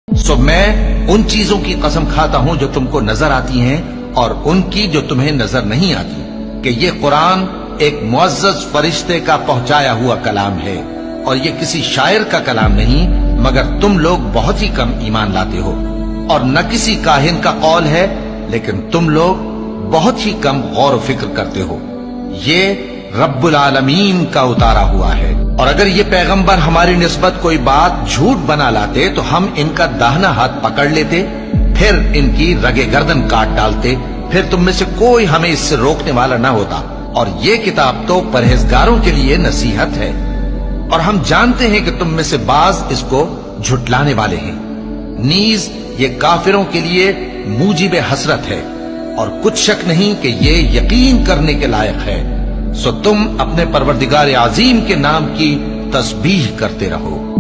سو میں ان چیزوں کی قسم کھاتا ہوں جو تم کو نظر آتی ہیں اور ان کی جو تمہیں نظر نہیں آتی کہ یہ قرآن ایک معزز فرشتے کا پہنچایا ہوا کلام ہے اور یہ کسی شاعر کا کلام نہیں، مگر تم لوگ بہت ہی کم ایمان لاتے ہو، اور نہ کسی کاہن کا قول ہے لیکن تم لوگ بہت ہی کم غور و فکر کرتے ہو۔ یہ رب العالمین کا اتارا ہوا ہے، اور اگر یہ پیغمبر ہماری نسبت کوئی بات جھوٹ بنا لاتے تو ہم ان کا داہنا ہاتھ پکڑ لیتے، پھر ان کی رگے گردن کاٹ ڈالتے، پھر تم میں سے کوئی ہمیں اس سے روکنے والا نہ ہوتا۔ اور یہ کتاب تو پرہیزگاروں کے لیے نصیحت ہے، اور ہم جانتے ہیں کہ تم میں سے بعض اس کو جھٹلانے والے ہیں، نیز یہ کافروں کے لیے موجب حسرت ہے، اور کچھ شک نہیں کہ یہ یقین کرنے کے لائق ہے۔ سو تم اپنے پروردگار عظیم کے نام کی تسبیح کرتے رہو۔